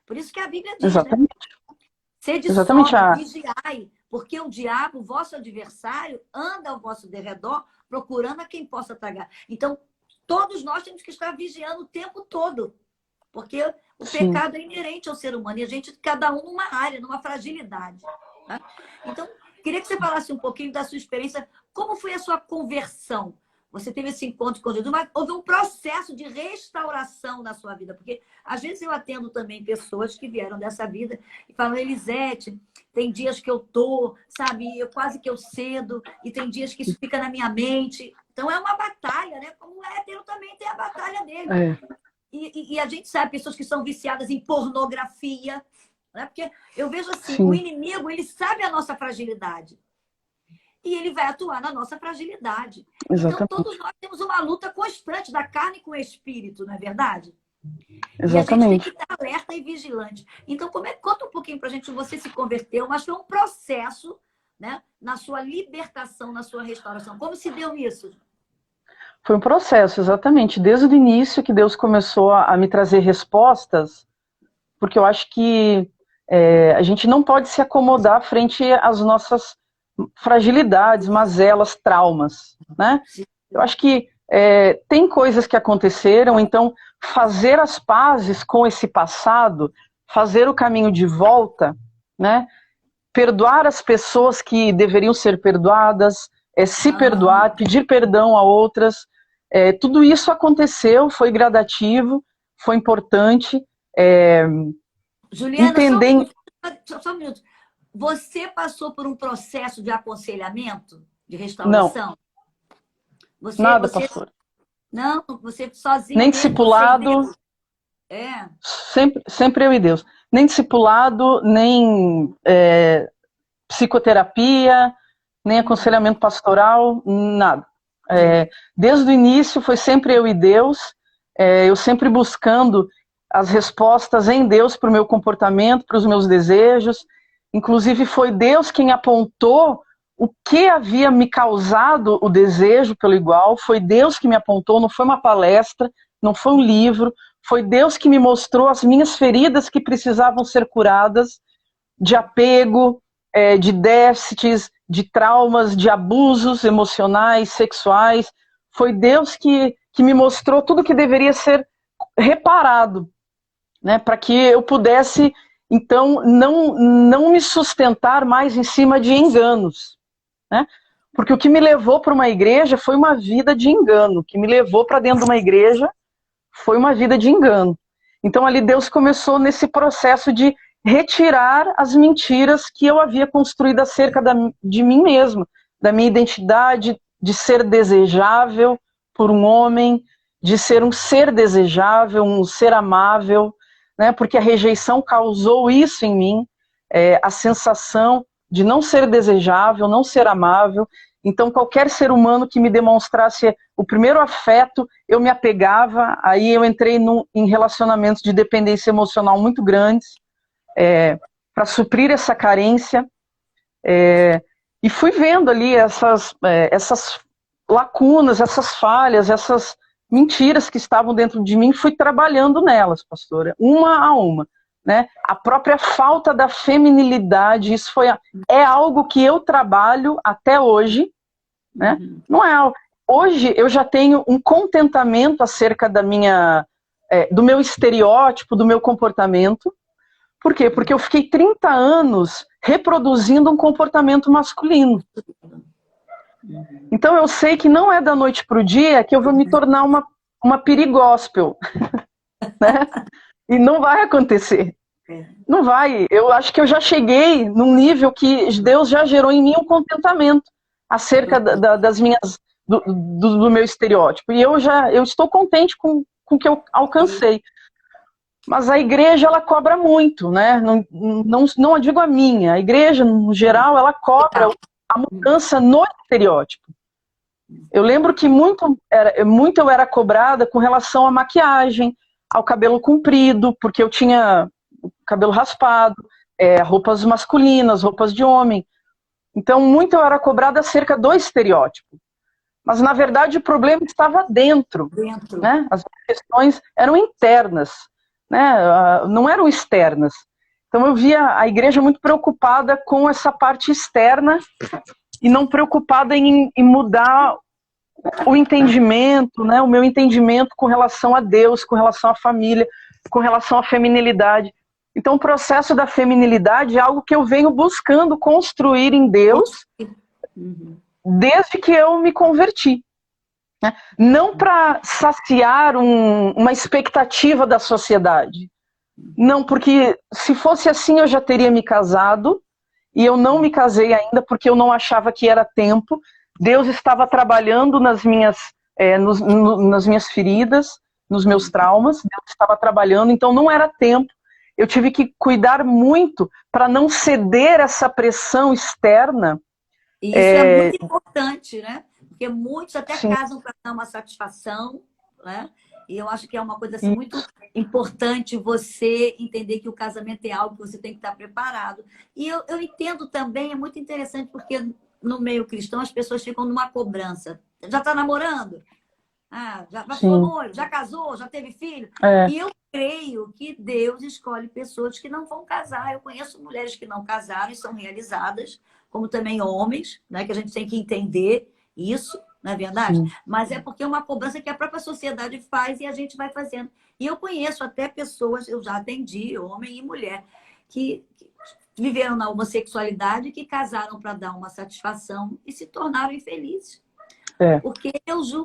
Por isso que a Bíblia diz, exatamente. Né? Sede Exatamente. sóbrio, vigiai, porque o diabo, vosso adversário, anda ao vosso derredor, procurando a quem possa tragar. Então, todos nós temos que estar vigiando o tempo todo, porque o pecado é inerente ao ser humano, e a gente, cada um numa área, numa fragilidade. Né? Então, queria que você falasse um pouquinho da sua experiência, como foi a sua conversão? Você teve esse encontro com Jesus, mas houve um processo de restauração na sua vida, porque às vezes eu atendo também pessoas que vieram dessa vida e falam, Elisete, tem dias que eu sabe, quase que eu cedo, e tem dias que isso fica na minha mente. Então é uma batalha, né? Como o hétero também tem a batalha dele. É. E a gente sabe, pessoas que são viciadas em pornografia, né? Porque eu vejo assim, o Sim, inimigo, ele sabe a nossa fragilidade. E ele vai atuar na nossa fragilidade. Então, todos exatamente. nós temos uma luta constante da carne com o espírito, não é verdade? E a gente tem que Exatamente. estar alerta e vigilante. Então, conta um pouquinho para a gente, você se converteu, mas foi um processo, né, na sua libertação, na sua restauração. Como se deu isso? Foi um processo, exatamente. Desde o início que Deus começou a me trazer respostas, porque eu acho que a gente não pode se acomodar frente às nossas fragilidades, mazelas, traumas, né? Eu acho que tem coisas que aconteceram, então fazer as pazes com esse passado, fazer o caminho de volta, né? Perdoar as pessoas que deveriam ser perdoadas, se perdoar, pedir perdão a outras, tudo isso aconteceu, foi gradativo, foi importante. Juliana, Entender. só um minuto. Você passou por um processo de aconselhamento, de Não, restauração? nada, Você pastor. não, você sozinho Nem mesmo, sem discipulado, Deus. É. sempre eu e Deus. Nem discipulado, nem psicoterapia, nem aconselhamento pastoral, nada. Desde o início foi sempre eu e Deus, eu sempre buscando as respostas em Deus para o meu comportamento, para os meus desejos. Inclusive foi Deus quem apontou o que havia me causado o desejo pelo igual, foi Deus que me apontou, não foi uma palestra, não foi um livro, foi Deus que me mostrou as minhas feridas que precisavam ser curadas, de apego, de déficits, de traumas, de abusos emocionais, sexuais. Foi Deus que me mostrou tudo que deveria ser reparado, né, para que eu pudesse, então, não me sustentar mais em cima de enganos, né? Porque o que me levou para uma igreja foi uma vida de engano, o que me levou para dentro de uma igreja foi uma vida de engano. Então ali Deus começou nesse processo de retirar as mentiras que eu havia construído acerca de mim mesma, da minha identidade, de ser desejável por um homem, de ser um ser desejável, um ser amável, né? Porque a rejeição causou isso em mim, a sensação de não ser desejável, não ser amável. Então qualquer ser humano que me demonstrasse o primeiro afeto, eu me apegava, aí eu entrei em relacionamentos de dependência emocional muito grandes, para suprir essa carência, e fui vendo ali essas lacunas, essas falhas, essas mentiras que estavam dentro de mim, fui trabalhando nelas, pastora, uma a uma. Né? A própria falta da feminilidade, isso é algo que eu trabalho até hoje, né? Não é algo. Hoje eu já tenho um contentamento acerca do meu estereótipo, do meu comportamento. Por quê? Porque eu fiquei 30 anos reproduzindo um comportamento masculino. Então eu sei que não é da noite para o dia que eu vou me tornar uma perigóspel. Né? E não vai acontecer. Não vai. Eu acho que eu já cheguei num nível que Deus já gerou em mim um contentamento acerca das minhas, do meu estereótipo. E eu estou contente com o que eu alcancei. Mas a igreja, ela cobra muito, né? Não digo a minha, a igreja, no geral, ela cobra a mudança no estereótipo. Eu lembro que muito eu era cobrada com relação à maquiagem, ao cabelo comprido, porque eu tinha cabelo raspado, roupas masculinas, roupas de homem. Então, muito eu era cobrada acerca do estereótipo. Mas, na verdade, o problema estava dentro. Né? As questões eram internas, né? Não eram externas. Então, eu via a igreja muito preocupada com essa parte externa e não preocupada em mudar o entendimento, né? O meu entendimento com relação a Deus, com relação à família, com relação à feminilidade. Então, o processo da feminilidade é algo que eu venho buscando construir em Deus desde que eu me converti. Né? Não para saciar uma expectativa da sociedade. Não, porque se fosse assim eu já teria me casado, e eu não me casei ainda porque eu não achava que era tempo. Deus estava trabalhando nas minhas feridas, nos meus traumas, Deus estava trabalhando, então não era tempo. Eu tive que cuidar muito para não ceder essa pressão externa. E isso é muito importante, né? Porque muitos até Sim. casam para dar uma satisfação, né? E eu acho que é uma coisa assim, muito importante você entender que o casamento é algo que você tem que estar preparado. E eu entendo também, é muito interessante, porque no meio cristão as pessoas ficam numa cobrança. Já está namorando? Ah, já foi noivo, já casou, já teve filho. E eu creio que Deus escolhe pessoas que não vão casar. Eu conheço mulheres que não casaram e são realizadas, como também homens, né? Que a gente tem que entender isso, não é verdade? Sim. Mas é porque é uma cobrança que a própria sociedade faz e a gente vai fazendo. E eu conheço até pessoas, eu já atendi, homem e mulher, que viveram na homossexualidade, que casaram para dar uma satisfação e se tornaram infelizes. Porque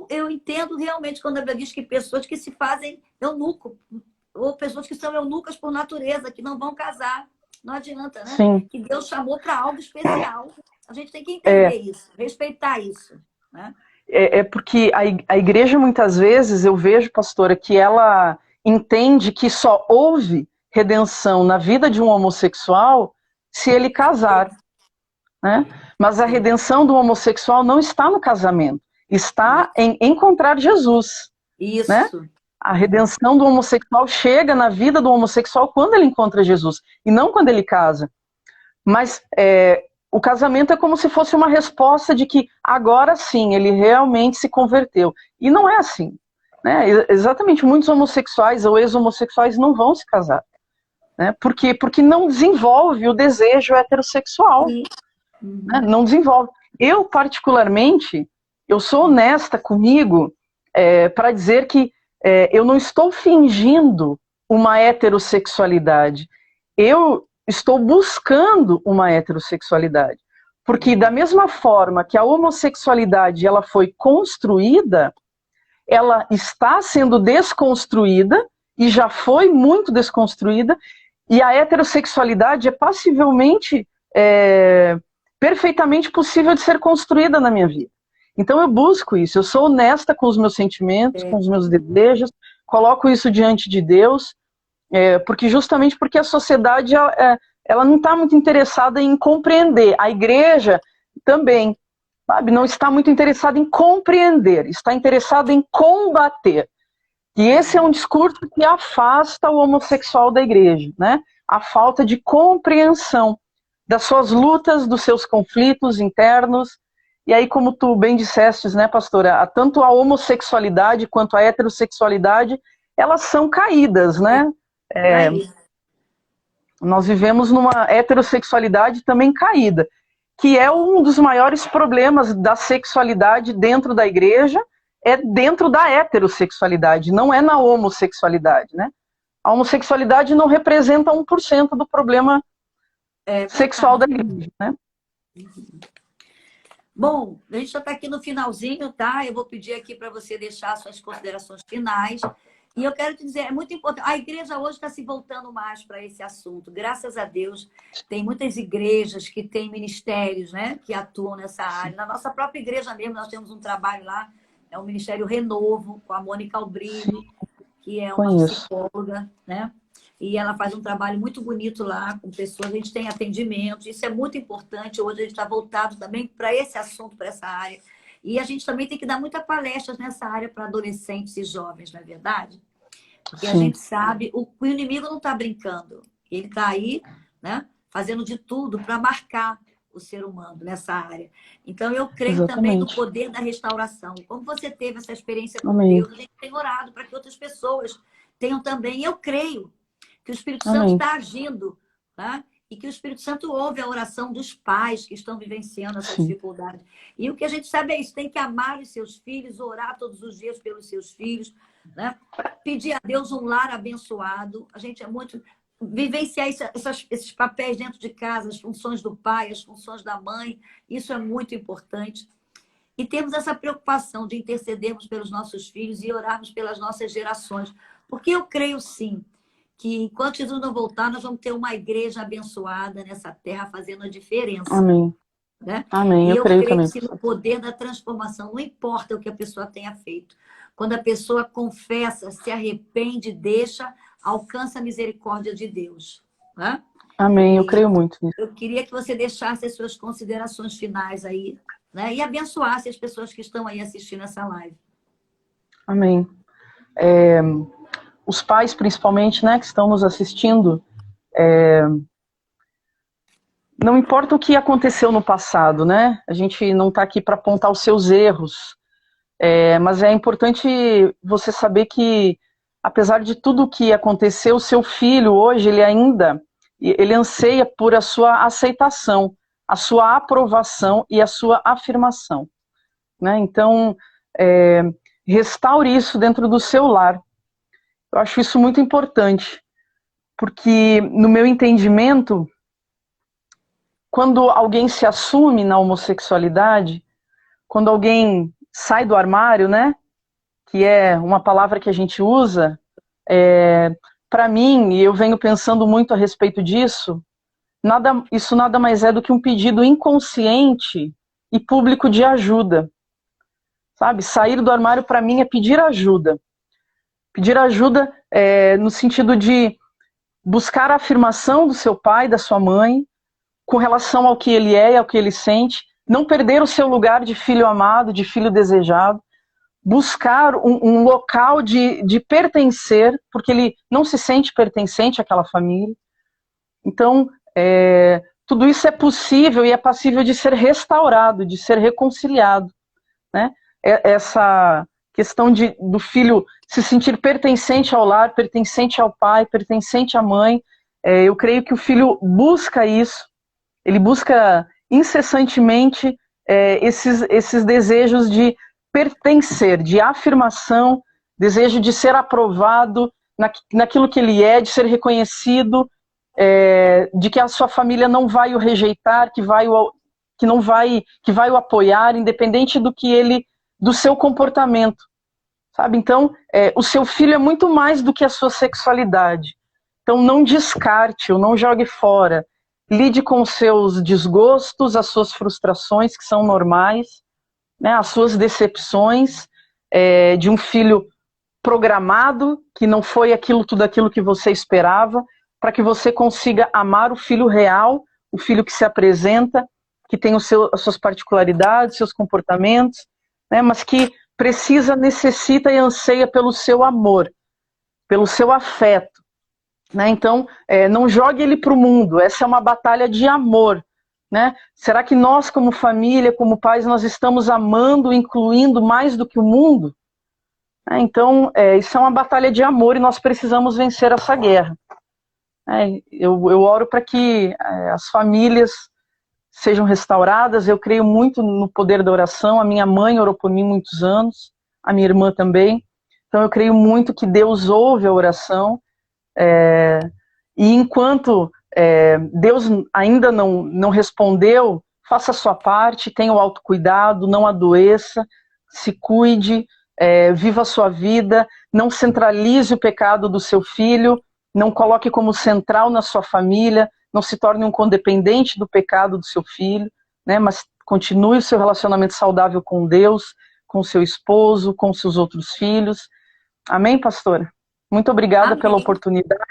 eu entendo realmente quando a Bíblia diz que pessoas que se fazem eunuco, ou pessoas que são eunucas por natureza, que não vão casar. Não adianta, né? Sim. Que Deus chamou para algo especial. A gente tem que entender isso, respeitar isso. Né? Porque a igreja, muitas vezes, eu vejo, pastora, que ela entende que só houve redenção na vida de um homossexual se ele casar. Né? Mas a redenção do homossexual não está no casamento, está em encontrar Jesus. Isso. Né? A redenção do homossexual chega na vida do homossexual quando ele encontra Jesus, e não quando ele casa. Mas o casamento é como se fosse uma resposta de que agora sim, ele realmente se converteu. E não é assim. Né? Exatamente, muitos homossexuais ou ex-homossexuais não vão se casar. Né? Porque não desenvolve o desejo heterossexual. Né? Não desenvolve. Eu, particularmente, eu sou honesta comigo para dizer que eu não estou fingindo uma heterossexualidade. Eu estou buscando uma heterossexualidade. Porque da mesma forma que a homossexualidade ela foi construída, ela está sendo desconstruída e já foi muito desconstruída, e a heterossexualidade é passivelmente perfeitamente possível de ser construída na minha vida. Então eu busco isso, eu sou honesta com os meus sentimentos, com os meus desejos, coloco isso diante de Deus, justamente porque a sociedade ela não está muito interessada em compreender. A igreja também, sabe, não está muito interessada em compreender, está interessada em combater. E esse é um discurso que afasta o homossexual da igreja, né? A falta de compreensão das suas lutas, dos seus conflitos internos. E aí, como tu bem disseste, né, pastora, tanto a homossexualidade quanto a heterossexualidade, elas são caídas, né? Nós vivemos numa heterossexualidade também caída, que é um dos maiores problemas da sexualidade dentro da igreja, é dentro da heterossexualidade, não é na homossexualidade, né? A homossexualidade não representa 1% do problema sexual da igreja, né? Bom, a gente já está aqui no finalzinho, tá? Eu vou pedir aqui para você deixar suas considerações finais. E eu quero te dizer, é muito importante. A igreja hoje está se voltando mais para esse assunto. Graças a Deus, tem muitas igrejas que têm ministérios, né? Que atuam nessa área. Na nossa própria igreja mesmo, nós temos um trabalho lá, é o Ministério Renovo, com a Mônica Albrilho, que é uma psicóloga, né? E ela faz um trabalho muito bonito lá com pessoas. A gente tem atendimento, isso é muito importante. Hoje a gente está voltado também para esse assunto, para essa área. E a gente também tem que dar muitas palestras nessa área para adolescentes e jovens, não é verdade? Porque a gente sabe, o inimigo não está brincando. Ele está aí, né, fazendo de tudo para marcar o ser humano nessa área. Então, eu creio também no poder da restauração. Como você teve essa experiência com Deus, a gente tem orado para que outras pessoas tenham também. Eu creio que o Espírito Santo está agindo, tá? E que o Espírito Santo ouve a oração dos pais que estão vivenciando essa dificuldade. E o que a gente sabe é isso, tem que amar os seus filhos, orar todos os dias pelos seus filhos, né? Pedir a Deus um lar abençoado. A gente é muito... Vivenciar esses papéis dentro de casa, as funções do pai, as funções da mãe, isso é muito importante. E temos essa preocupação de intercedermos pelos nossos filhos e orarmos pelas nossas gerações. Porque eu creio, sim, que enquanto Jesus não voltar, nós vamos ter uma igreja abençoada nessa terra fazendo a diferença. Amém. né? Amém, E eu eu creio creio também, sim no pastor. poder da transformação, não importa o que a pessoa tenha feito. Quando a pessoa confessa, se arrepende, deixa, alcança a misericórdia de Deus, né? Amém, eu E creio muito nisso. eu queria que você deixasse as suas considerações finais aí, né? E abençoasse as pessoas que estão aí assistindo essa live. Amém. Os pais, principalmente, né, que estão nos assistindo, não importa o que aconteceu no passado, né? A gente não está aqui para apontar os seus erros, mas é importante você saber que, apesar de tudo o que aconteceu, o seu filho hoje, ele anseia por a sua aceitação, a sua aprovação e a sua afirmação, né? Então, é, restaure isso dentro do seu lar. Eu acho isso muito importante, porque, no meu entendimento, quando alguém se assume na homossexualidade, quando alguém sai do armário, né, que é uma palavra que a gente usa, para mim, e eu venho pensando muito a respeito disso, isso nada mais é do que um pedido inconsciente e público de ajuda, sabe? Sair do armário, para mim, é pedir ajuda. Pedir ajuda no sentido de buscar a afirmação do seu pai, da sua mãe, com relação ao que ele é e ao que ele sente, não perder o seu lugar de filho amado, de filho desejado, buscar um local de pertencer, porque ele não se sente pertencente àquela família. Então, tudo isso é possível e é passível de ser restaurado, de ser reconciliado, né? Essa questão do filho se sentir pertencente ao lar, pertencente ao pai, pertencente à mãe, eu creio que o filho busca isso, ele busca incessantemente esses desejos de pertencer, de afirmação, desejo de ser aprovado naquilo que ele é, de ser reconhecido, de que a sua família não vai o rejeitar, que vai o apoiar, independente do seu comportamento, sabe? Então, o seu filho é muito mais do que a sua sexualidade. Então, não descarte, ou não jogue fora. Lide com os seus desgostos, as suas frustrações, que são normais, né, as suas decepções de um filho programado, que não foi tudo aquilo que você esperava, para que você consiga amar o filho real, o filho que se apresenta, que tem as suas particularidades, seus comportamentos, né, mas que precisa, necessita e anseia pelo seu amor, pelo seu afeto. Né? Então, não jogue ele para o mundo, essa é uma batalha de amor. Né? Será que nós, como família, como pais, nós estamos amando, incluindo mais do que o mundo? Então, isso é uma batalha de amor e nós precisamos vencer essa guerra. Eu oro para que as famílias sejam restauradas, eu creio muito no poder da oração, a minha mãe orou por mim muitos anos, a minha irmã também, então eu creio muito que Deus ouve a oração, e enquanto Deus ainda não respondeu, faça a sua parte, tenha o autocuidado, não adoeça, se cuide, viva a sua vida, não centralize o pecado do seu filho, não coloque como central na sua família, não se torne um codependente do pecado do seu filho, né, mas continue o seu relacionamento saudável com Deus, com seu esposo, com seus outros filhos. Amém, pastora? Muito obrigada pela Amém. oportunidade.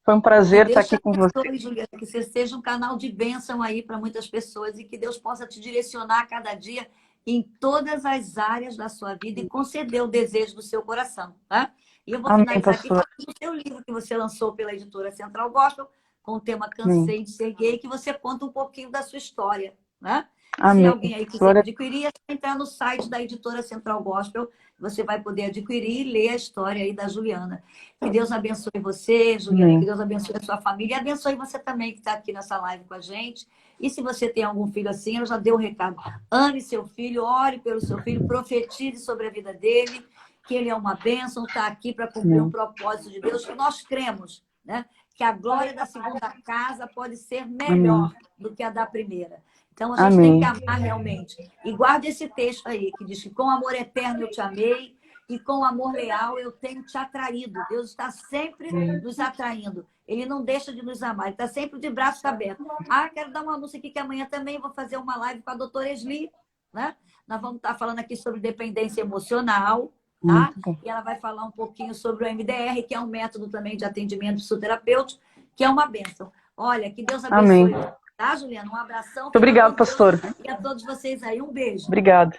Foi um Que prazer estar Deus te aqui com você. abençoe, Juliana, que você seja um canal de bênção aí para muitas pessoas e que Deus possa te direcionar a cada dia em todas as áreas da sua vida e conceder o desejo do seu coração, tá? E eu vou Amém, finalizar aqui pastor. falando do seu livro que você lançou pela editora Central Gospel, com o tema Amém. Cansei de Ser Gay, que você conta um pouquinho da sua história, né? Se Amém. alguém aí quiser Glória... adquirir, é só entrar no site da editora Central Gospel, você vai poder adquirir e ler a história aí da Juliana. Que Deus abençoe você, Juliana, Amém. que Deus abençoe a sua família e abençoe você também que está aqui nessa live com a gente. E se você tem algum filho assim, eu já dei o recado. Ame seu filho, ore pelo seu filho, profetize sobre a vida dele, que ele é uma bênção, está aqui para cumprir um propósito de Deus, que nós cremos, né? Que a glória da segunda casa pode ser melhor do que a da primeira. Então, a gente tem que amar realmente. E guarde esse texto aí, que diz que com amor eterno eu te amei e com amor leal eu tenho te atraído. Deus está sempre nos atraindo. Ele não deixa de nos amar, ele está sempre de braços abertos. Ah, quero dar um anúncio aqui que amanhã também vou fazer uma live com a doutora Esli, né? Nós vamos estar falando aqui sobre dependência emocional, tá? E ela vai falar um pouquinho sobre o MDR, que é um método também de atendimento psicoterapêutico, que é uma bênção. Olha, que Deus abençoe. Amém. Tá, Juliana? Um abração. Muito obrigado, pastor. E a todos vocês aí, um beijo. Obrigada.